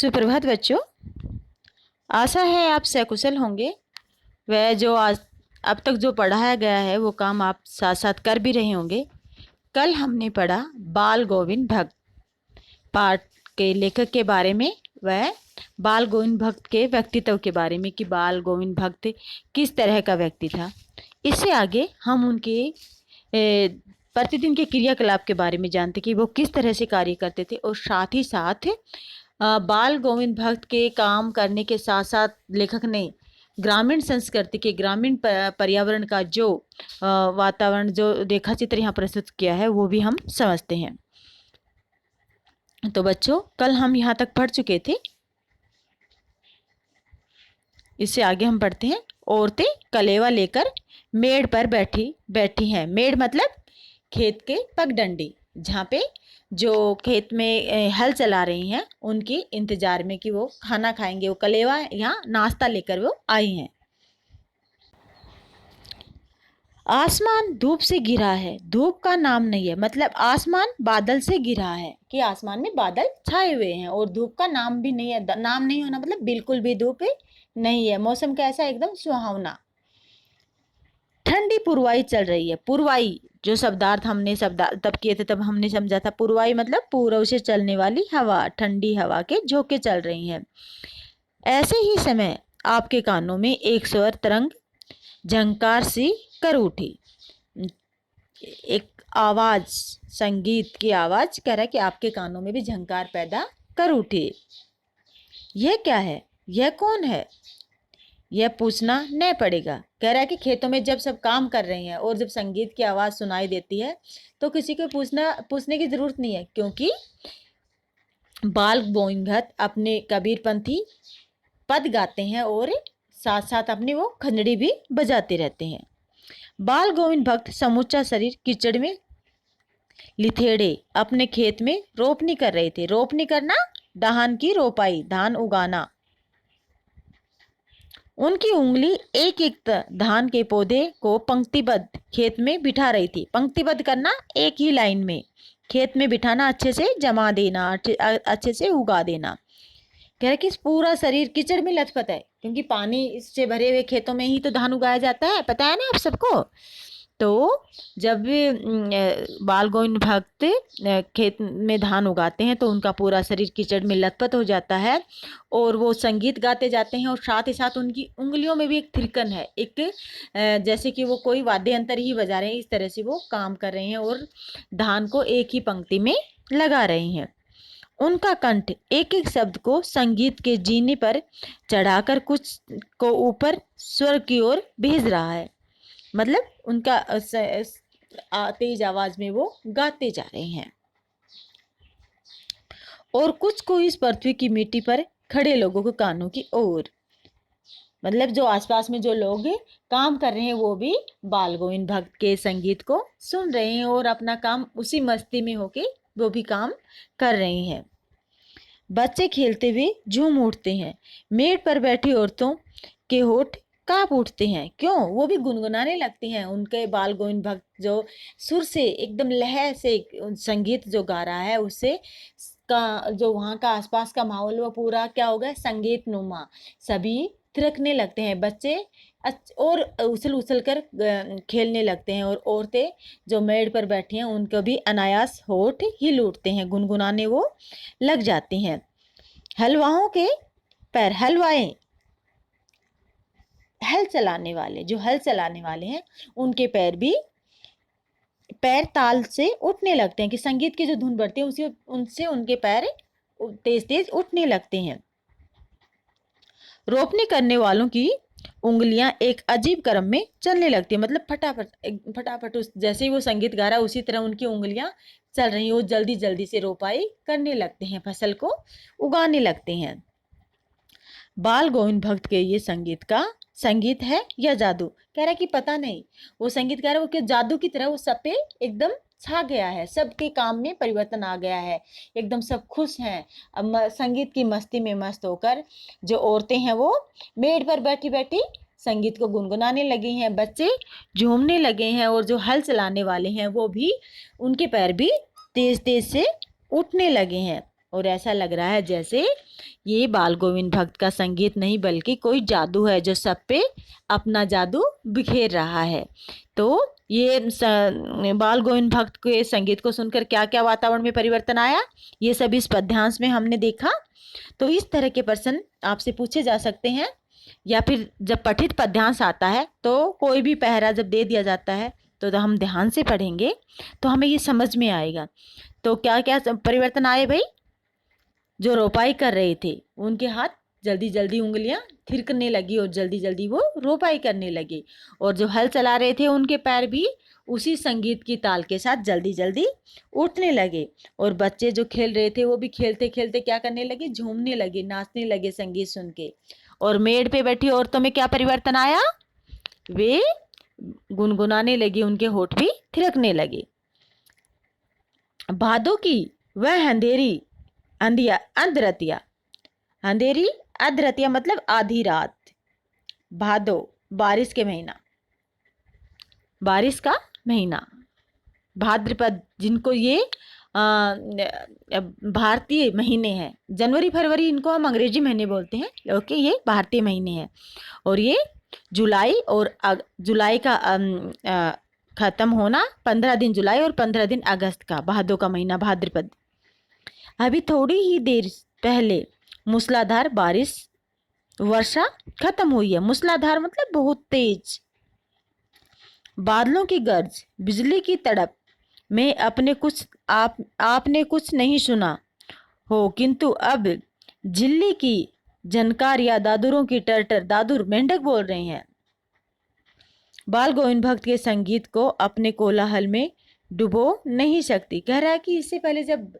सुप्रभात बच्चों, आशा है आप सकुशल होंगे। वह जो आज अब तक जो पढ़ाया गया है वो काम आप साथ साथ कर भी रहे होंगे। कल हमने पढ़ा बाल गोविंद भक्त पाठ के लेखक के बारे में, वह बाल गोविंद भक्त के व्यक्तित्व के बारे में कि बाल गोविंद भक्त किस तरह का व्यक्ति था। इससे आगे हम उनके प्रतिदिन के क्रियाकलाप के बारे में जानते कि वो किस तरह से कार्य करते थे, और साथ ही साथ बाल गोविंद भक्त के काम करने के साथ साथ लेखक ने ग्रामीण संस्कृति के ग्रामीण पर्यावरण का जो वातावरण जो रेखा चित्र यहाँ प्रस्तुत किया है वो भी हम समझते हैं। तो बच्चों, कल हम यहाँ तक पढ़ चुके थे। इससे आगे हम पढ़ते हैं। औरतें कलेवा लेकर मेड़ पर बैठी हैं। मेड़ मतलब खेत के पगडंडी, जहाँ पे जो खेत में हल चला रही हैं उनकी इंतजार में कि वो खाना खाएंगे। वो कलेवा यहाँ नाश्ता लेकर वो आई हैं। आसमान धूप से घिरा है। धूप का नाम नहीं है, मतलब आसमान बादल से घिरा है कि आसमान में बादल छाए हुए हैं और धूप का नाम भी नहीं है। नाम नहीं होना मतलब बिल्कुल भी धूप नहीं है। मौसम कैसा, एकदम सुहावना। ठंडी पुरवाई चल रही है। पुरवाई जो शब्दार्थ हमने तब किए थे, तब हमने समझा था पुरवाई मतलब पूर्व से चलने वाली हवा, ठंडी हवा के झोंके चल रही हैं। ऐसे ही समय आपके कानों में एक स्वर तरंग झंकार सी कर उठी। एक आवाज, संगीत की आवाज कह रहा है कि आपके कानों में भी झंकार पैदा कर उठी। यह क्या है, यह कौन है, यह पूछना नहीं पड़ेगा। कह रहा है कि खेतों में जब सब काम कर रहे हैं और जब संगीत की आवाज सुनाई देती है तो किसी को पूछने की जरूरत नहीं है, क्योंकि बाल गोविंद भक्त अपने कबीरपंथी पद गाते हैं और साथ साथ अपनी वो खंजड़ी भी बजाते रहते हैं। बाल गोविंद भक्त समूचा शरीर कीचड़ में लिथेड़े अपने खेत में रोपनी कर रहे थे। रोपनी करना, धान की रोपाई, धान उगाना। उनकी उंगली एक एक धान के पौधे को पंक्तिबद्ध खेत में बिठा रही थी। पंक्तिबद्ध करना, एक ही लाइन में खेत में बिठाना, अच्छे से जमा देना, अच्छे से उगा देना। कह रहे कि पूरा शरीर कीचड़ में लथपथ है, क्योंकि पानी इससे भरे हुए खेतों में ही तो धान उगाया जाता है, पता है ना आप सबको। तो जब बाल गोविंद भक्त खेत में धान उगाते हैं तो उनका पूरा शरीर कीचड़ में लथपथ हो जाता है और वो संगीत गाते जाते हैं, और साथ ही साथ उनकी उंगलियों में भी एक थिरकन है, एक जैसे कि वो कोई वाद्य यंत्र ही बजा रहे हैं, इस तरह से वो काम कर रहे हैं और धान को एक ही पंक्ति में लगा रहे हैं। उनका कंठ एक एक शब्द को संगीत के जीने पर चढ़ाकर कुछ को ऊपर स्वर की ओर भेज रहा है। मतलब उनका तेज आवाज में वो गाते जा रहे हैं। और कुछ को इस पृथ्वी की मिट्टी पर खड़े लोगों के कानों की ओर, मतलब जो आसपास में जो लोग काम कर रहे हैं वो भी बाल गोविंद भक्त के संगीत को सुन रहे हैं और अपना काम उसी मस्ती में होके वो भी काम कर रहे हैं। बच्चे खेलते हुए झूम उठते हैं। मेड़ पर बैठी औरतों के होठ कांप उठते हैं। क्यों? वो भी गुनगुनाने लगती हैं। उनके बाल गोविंद भक्त जो सुर से एकदम लहर से संगीत जो गा रहा है, उससे का जो वहाँ का आसपास का माहौल वो पूरा क्या हो गया, संगीत नुमा। सभी थिरकने लगते हैं, बच्चे और उछल उछल कर खेलने लगते हैं, और औरतें जो मेड़ पर बैठी हैं उनको भी अनायास होठ हिल उठते हैं, गुनगुनाने वो लग जाती हैं। हलवाओं के पैर, हलवाएं हल चलाने वाले हैं, उनके पैर ताल से उठने लगते हैं कि संगीत की जो धुन बढ़ती है उनसे उनके पैर तेज तेज उठने लगते हैं। रोपनी करने वालों की उंगलियां एक अजीब क्रम में चलने लगती है, मतलब फटाफट जैसे ही वो संगीत गा रहा है उसी तरह उनकी उंगलियां चल रही हैं। वो जल्दी जल्दी से रोपाई करने लगते हैं, फसल को उगाने लगते हैं। बाल गोविंद भक्त के ये संगीत है या जादू? कह रहा है कि पता नहीं, वो संगीत कह रहा है वो क्या जादू की तरह वो सब पे एकदम छा गया है, सबके काम में परिवर्तन आ गया है, एकदम सब खुश हैं। अब संगीत की मस्ती में मस्त होकर जो औरतें हैं वो मेड़ पर बैठी बैठी संगीत को गुनगुनाने लगी हैं, बच्चे झूमने लगे हैं, और जो हल चलाने वाले हैं वो भी उनके पैर भी तेज तेज से उठने लगे हैं, और ऐसा लग रहा है जैसे ये बाल गोविंद भक्त का संगीत नहीं बल्कि कोई जादू है जो सब पे अपना जादू बिखेर रहा है। तो ये बाल गोविंद भक्त के संगीत को सुनकर क्या क्या वातावरण में परिवर्तन आया, ये सब इस पद्यांश में हमने देखा। तो इस तरह के प्रश्न आपसे पूछे जा सकते हैं, या फिर जब पठित पद्यांश आता है तो कोई भी पहरा जब दे दिया जाता है तो हम ध्यान से पढ़ेंगे तो हमें ये समझ में आएगा। तो क्या क्या परिवर्तन आए भाई? जो रोपाई कर रहे थे उनके हाथ जल्दी जल्दी उंगलियां थिरकने लगी और जल्दी जल्दी वो रोपाई करने लगे, और जो हल चला रहे थे उनके पैर भी उसी संगीत की ताल के साथ जल्दी जल्दी उठने लगे, और बच्चे जो खेल रहे थे वो भी खेलते खेलते क्या करने लगे, झूमने लगे, नाचने लगे संगीत सुन के। और मेड़ पे बैठी औरतों में क्या परिवर्तन आया? वे गुनगुनाने लगी, उनके होठ भी थिरकने लगे। भादों की वह अंधेरी अंधरतिया, अंधेरी अधरतिया मतलब आधी रात। भादो बारिश के महीना, बारिश का महीना। भाद्रपद जिनको ये भारतीय महीने हैं, जनवरी फरवरी इनको हम अंग्रेजी महीने बोलते हैं, ओके, ये भारतीय महीने हैं। और ये जुलाई और जुलाई का खत्म होना 15 दिन जुलाई और 15 दिन अगस्त का भादों का महीना भाद्रपद। अभी थोड़ी ही देर पहले मूसलाधार बारिश वर्षा खत्म हुई है। मूसलाधार मतलब बहुत तेज। बादलों की गर्ज, बिजली की तड़प में आपने कुछ नहीं सुना हो, किंतु अब झिल्ली की झनकार या दादुरों की टरटर, दादुर मेंढक बोल रहे हैं, बाल गोविंद भक्त के संगीत को अपने कोलाहल में डुबो नहीं सकती। कह रहा है कि इससे पहले जब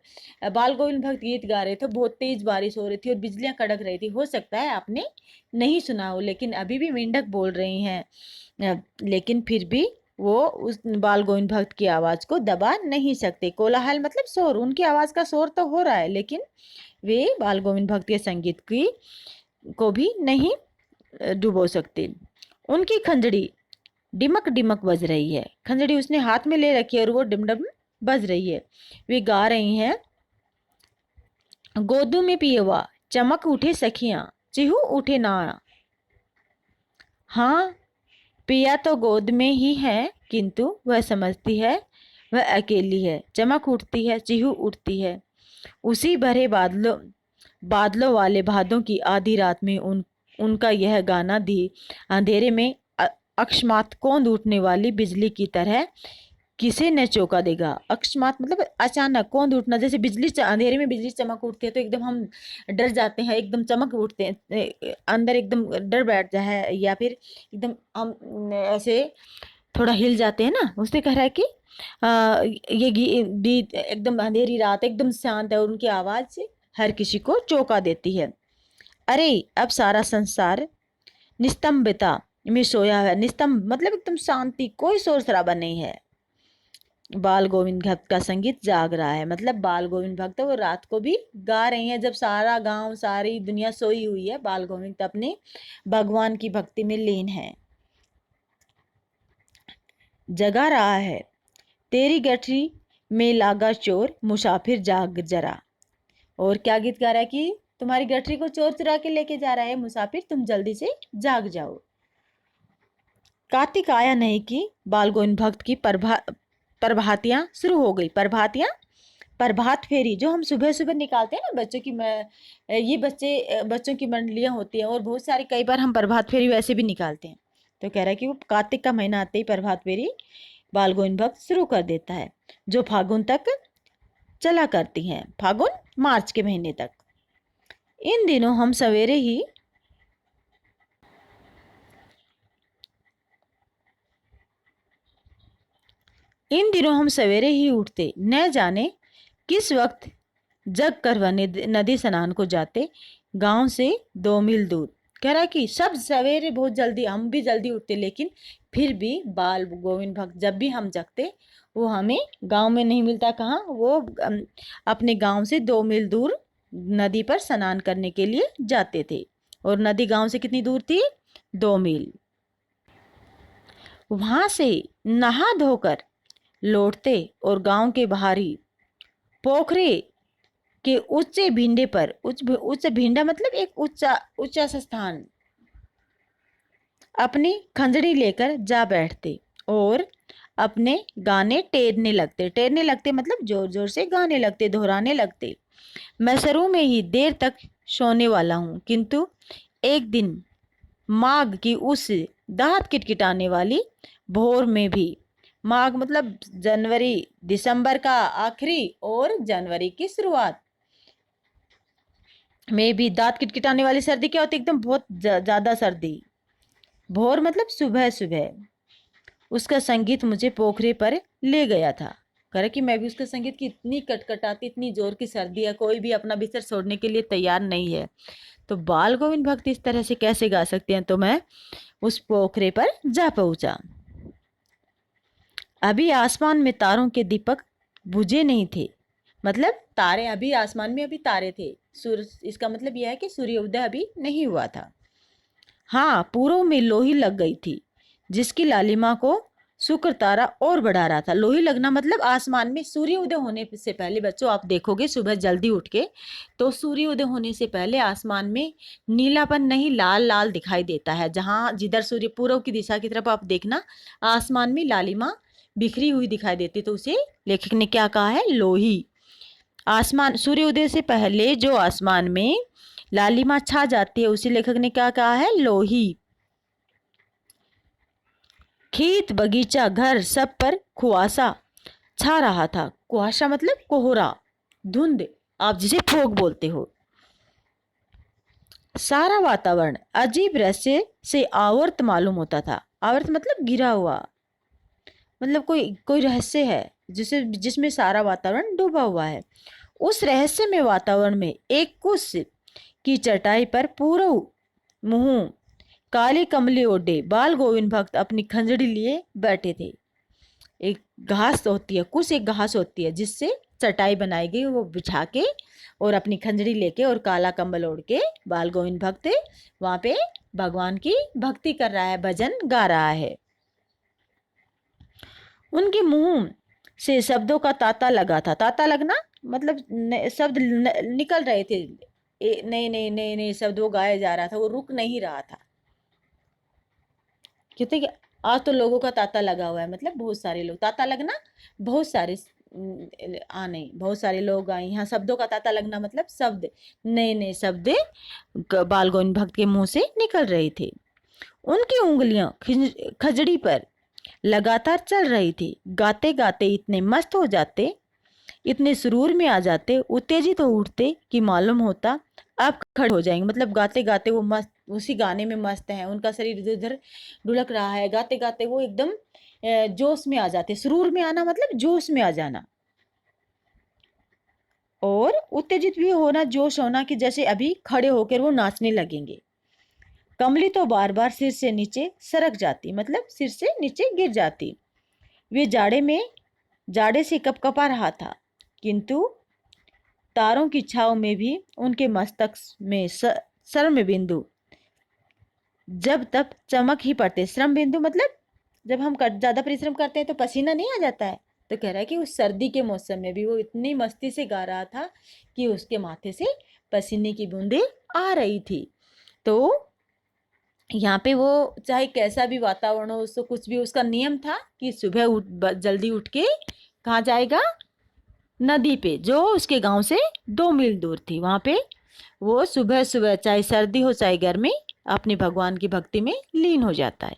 बाल गोविंद भक्त गीत गा रहे थे बहुत तेज बारिश हो रही थी और बिजलियां कड़क रही थी, हो सकता है आपने नहीं सुना हो, लेकिन अभी भी मेंढक बोल रही हैं, लेकिन फिर भी वो उस बाल गोविंद भक्त की आवाज को दबा नहीं सकते। कोलाहल मतलब शोर, उनकी आवाज का शोर तो हो रहा है लेकिन वे बाल गोविंद भक्त के संगीत की को भी नहीं डुबो सकते। उनकी खंजड़ी डिमक डिमक बज रही है, खंजड़ी उसने हाथ में ले रखी है और वो डिमडम बज रही है। वे गा रही हैं, गोदू में पियवा चमक उठे सखियां, चिहू उठे नाना। हाँ, पिया तो गोद में ही है किंतु वह समझती है वह अकेली है, चमक उठती है, चिहू उठती है। उसी भरे बादलों वाले भादों की आधी रात में उनका यह गाना दी अंधेरे में अकस्मात कौंध उठने वाली बिजली की तरह किसे न चौंका देगा। अकस्मात मतलब अचानक, कौंध उठना, जैसे बिजली अंधेरे में बिजली चमक उठती है तो एकदम हम डर जाते हैं, एकदम चमक उठते हैं, अंदर एकदम डर बैठ जाए है, या फिर एकदम हम ऐसे थोड़ा हिल जाते हैं ना, उससे कह रहा है कि ये गीत एकदम अंधेरी रात एकदम शांत है और उनकी आवाज से हर किसी को चौंका देती है। अरे अब सारा संसार निस्तंभता में सोया है। निस्तंभ मतलब एकदम शांति, कोई शोर शराबा नहीं है। बाल गोविंद भक्त का संगीत जाग रहा है, मतलब बाल गोविंद भक्त वो रात को भी गा रहे हैं जब सारा गांव सारी दुनिया सोई हुई है, बाल गोविंद अपने भगवान की भक्ति में लीन है। जगा रहा है तेरी गठरी में लागा चोर, मुसाफिर जाग जरा। और क्या गीत गा रहा है कि तुम्हारी गठरी को चोर चुरा के लेके जा रहा है, मुसाफिर तुम जल्दी से जाग जाओ। कार्तिक आया नहीं कि बाल गोविंद भक्त की प्रभातियां शुरू हो गई। प्रभातियां, प्रभात फेरी जो हम सुबह सुबह निकालते हैं ना बच्चों की, ये बच्चों की मंडलियां होती हैं और बहुत सारी, कई बार हम प्रभात फेरी वैसे भी निकालते हैं। तो कह रहा है कि वो कार्तिक का महीना आते ही प्रभात फेरी बाल गोविंद भक्त शुरू कर देता है, जो फागुन तक चला करती हैं, फागुन मार्च के महीने तक। इन दिनों हम सवेरे ही उठते, न जाने किस वक्त जग कर वह नदी स्नान को जाते, गांव से 2 मील दूर। कह रहा है कि सब सवेरे बहुत जल्दी, हम भी जल्दी उठते, लेकिन फिर भी बाल गोविंद भक्त जब भी हम जगते वो हमें गांव में नहीं मिलता, कहाँ, वो अपने गांव से 2 मील दूर नदी पर स्नान करने के लिए जाते थे। और नदी गांव से कितनी दूर थी? 2 मील। वहां से नहा धोकर लौटते और गांव के बाहरी पोखरे के ऊंचे भिंडे पर, उच्च भिंडा मतलब एक ऊंचा सा स्थान, अपनी खंजड़ी लेकर जा बैठते और अपने गाने टेरने लगते मतलब जोर जोर से गाने लगते, दोहराने लगते। मैं शुरू में ही देर तक सोने वाला हूँ, किंतु एक दिन माघ की उस दाँत किटकिटाने वाली भोर में भी, माघ मतलब जनवरी, दिसंबर का आखिरी और जनवरी की शुरुआत में भी दाँत किटकिटाने वाली सर्दी क्या होती है? एकदम बहुत ज़्यादा सर्दी। भोर मतलब सुबह सुबह। उसका संगीत मुझे पोखरे पर ले गया था। कह कि मैं भी उसके संगीत की इतनी कटकटाती, इतनी जोर की सर्दी है, कोई भी अपना बिस्तर छोड़ने के लिए तैयार नहीं है, तो बाल गोविंद भक्त इस तरह से कैसे गा सकते हैं? तो मैं उस पोखरे पर जा पहुंचा। अभी आसमान में तारों के दीपक बुझे नहीं थे, मतलब तारे अभी आसमान में अभी तारे थे। सूर्य, इसका मतलब यह है कि सूर्योदय अभी नहीं हुआ था। हाँ, पूर्व में लोही लग गई थी, जिसकी लालिमा को शुक्र तारा और बढ़ा रहा था। लोही लगना मतलब आसमान में सूर्योदय होने से पहले, बच्चों आप देखोगे सुबह जल्दी उठ के, तो सूर्योदय होने से पहले आसमान में नीलापन नहीं, लाल लाल दिखाई देता है। जहाँ जिधर सूर्य पूर्व की दिशा की तरफ आप देखना, आसमान में लालिमा बिखरी हुई दिखाई देती, तो उसे लेखक ने क्या कहा है? लोही। आसमान, सूर्योदय से पहले जो आसमान में लालिमा छा जाती है, उसे लेखक ने क्या कहा है? लोही। खेत, बगीचा, घर, सब पर कुआसा छा रहा था। कुआसा मतलब कोहरा, धुंध, आप जिसे फोग बोलते हो। सारा वातावरण अजीब रहस्य से आवर्त मालूम होता था। आवर्त मतलब गिरा हुआ, मतलब कोई रहस्य है जिसमें सारा वातावरण डूबा हुआ है। उस रहस्यमय वातावरण में एक कुश की चटाई पर पूर्व मुंह काले कमले ओढ़े बाल गोविंद भक्त अपनी खंजड़ी लिए बैठे थे। एक घास होती है, कुछ एक घास होती है जिससे चटाई बनाई गई, वो बिछा के और अपनी खंजड़ी लेके और काला कंबल ओढ़ के बाल गोविंद भक्त वहां पे भगवान की भक्ति कर रहा है, भजन गा रहा है। उनके मुंह से शब्दों का तांता लगा था। तांता लगना मतलब शब्द निकल रहे थे, नए नए नए नए शब्द वो गाया जा रहा था, वो रुक नहीं रहा था। कहते कि आज तो लोगों का तांता लगा हुआ है, मतलब बहुत सारे लोग, तांता लगना बहुत सारे आने, बहुत सारे लोग आए यहाँ। शब्दों का तांता लगना मतलब शब्द, नए नए शब्द बाल गोविंद भक्त के मुंह से निकल रहे थे। उनकी उंगलियां खजड़ी पर लगातार चल रही थी। गाते गाते इतने मस्त हो जाते, इतने सुरूर में आ जाते, उत्तेजित हो उठते कि मालूम होता अब खड़े हो जाएंगे। मतलब गाते गाते वो मस्त, उसी गाने में मस्त हैं, उनका शरीर इधर उधर ढुलक रहा है। गाते गाते वो एकदम जोश में आ जाते। सुरूर में आना मतलब जोश में आ जाना, और उत्तेजित भी होना, जोश होना कि जैसे अभी खड़े होकर वो नाचने लगेंगे। कमली तो बार बार सिर से नीचे सरक जाती, मतलब सिर से नीचे गिर जाती। वे जाड़े से कपकपा रहा था, किंतु तारों की छाव में भी उनके मस्तक में श्रम बिंदु जब तब चमक ही पड़ते। श्रम बिंदु मतलब जब हम ज्यादा परिश्रम करते हैं तो पसीना नहीं आ जाता है, तो कह रहा है कि उस सर्दी के मौसम में भी वो इतनी मस्ती से गा रहा था कि उसके माथे से पसीने की बूंदें आ रही थी। तो यहाँ पे वो चाहे कैसा भी वातावरण हो, उसको कुछ भी, उसका नियम था कि सुबह जल्दी उठ के कहाँ जाएगा? नदी पे, जो उसके गांव से 2 मील दूर थी। वहां पे वो सुबह सुबह, चाहे सर्दी हो चाहे गर्मी, अपने भगवान की भक्ति में लीन हो जाता है।